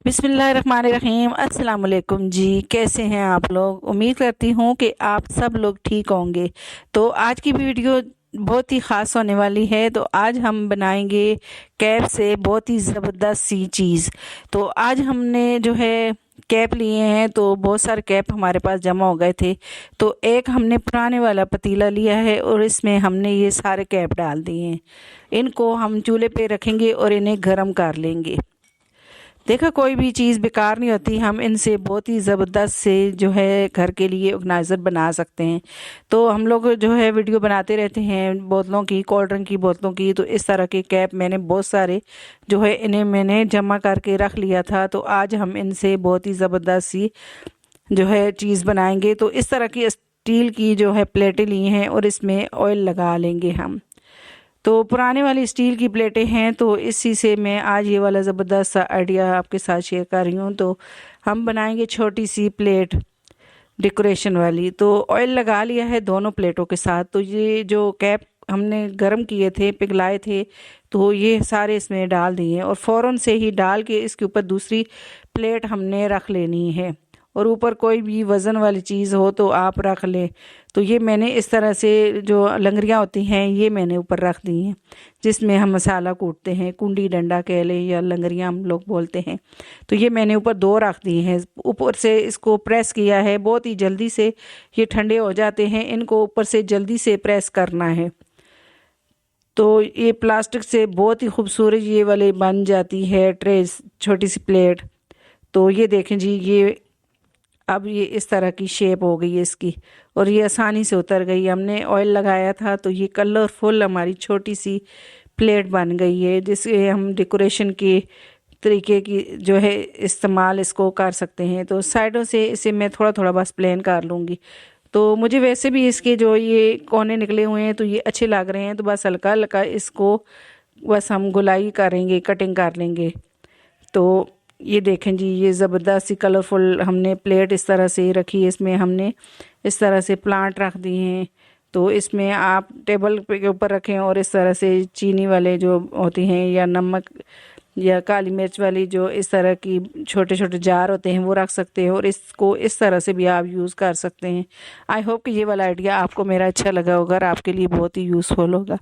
बिस्मिल्लाहिर्रहमानिर्रहीम। अस्सलाम वालेकुम जी, कैसे हैं आप लोग। उम्मीद करती हूँ कि आप सब लोग ठीक होंगे। तो आज की वीडियो बहुत ही ख़ास होने वाली है। तो आज हम बनाएंगे कैप से बहुत ही ज़बरदस्त सी चीज़। तो आज हमने जो है कैप लिए हैं, तो बहुत सारे कैप हमारे पास जमा हो गए थे। तो एक हमने पुराने वाला पतीला लिया है और इसमें हमने ये सारे कैप डाल दिए हैं। इनको हम चूल्हे पे रखेंगे और इन्हें गर्म कर लेंगे। देखा, कोई भी चीज़ बेकार नहीं होती। हम इनसे बहुत ही ज़बरदस्त से जो है घर के लिए ऑर्गेनाइज़र बना सकते हैं। तो हम लोग जो है वीडियो बनाते रहते हैं बोतलों की, कोल्ड ड्रिंक की बोतलों की। तो इस तरह के कैप मैंने बहुत सारे जो है इन्हें मैंने जमा करके रख लिया था। तो आज हम इनसे बहुत ही ज़बरदस्त सी जो है चीज़ बनाएंगे। तो इस तरह की स्टील की जो है प्लेटें ली हैं और इसमें ऑयल लगा लेंगे हम। तो पुराने वाली स्टील की प्लेटें हैं, तो इसी से मैं आज ये वाला ज़बरदस्त सा आइडिया आपके साथ शेयर कर रही हूँ। तो हम बनाएंगे छोटी सी प्लेट डेकोरेशन वाली। तो ऑयल लगा लिया है दोनों प्लेटों के साथ। तो ये जो कैप हमने गर्म किए थे, पिघलाए थे, तो ये सारे इसमें डाल दिए और फ़ौरन से ही डाल के इसके ऊपर दूसरी प्लेट हमने रख लेनी है। और ऊपर कोई भी वज़न वाली चीज़ हो तो आप रख लें। तो ये मैंने इस तरह से जो लंगरियाँ होती हैं ये मैंने ऊपर रख दी हैं, जिसमें हम मसाला कूटते हैं। कुंडी डंडा कह लें या लंगरियाँ हम लोग बोलते हैं। तो ये मैंने ऊपर दो रख दी हैं। ऊपर से इसको प्रेस किया है, बहुत ही जल्दी से ये ठंडे हो जाते हैं। इनको ऊपर से जल्दी से प्रेस करना है। तो ये प्लास्टिक से बहुत ही खूबसूरत ये वाली बन जाती है ट्रे, छोटी सी प्लेट। तो ये देखें जी, ये अब ये इस तरह की शेप हो गई है इसकी और ये आसानी से उतर गई। हमने ऑयल लगाया था तो ये कलरफुल हमारी छोटी सी प्लेट बन गई है, जिससे हम डेकोरेशन के तरीके की जो है इस्तेमाल इसको कर सकते हैं। तो साइडों से इसे मैं थोड़ा थोड़ा बस प्लेन कर लूँगी। तो मुझे वैसे भी इसके जो ये कोने निकले हुए हैं तो ये अच्छे लग रहे हैं। तो बस हल्का हल्का इसको बस हम गुलाई करेंगे, कटिंग कर लेंगे। तो ये देखें जी, ये ज़बरदस्त सी कलरफुल हमने प्लेट इस तरह से रखी है। इसमें हमने इस तरह से प्लांट रख दिए हैं। तो इसमें आप टेबल के ऊपर रखें और इस तरह से चीनी वाले जो होते हैं या नमक या काली मिर्च वाली जो इस तरह की छोटे छोटे जार होते हैं वो रख सकते हैं। और इसको इस तरह से भी आप यूज़ कर सकते हैं। आई होप कि ये वाला आइडिया आपको मेरा अच्छा लगा होगा और आपके लिए बहुत ही यूज़फुल होगा।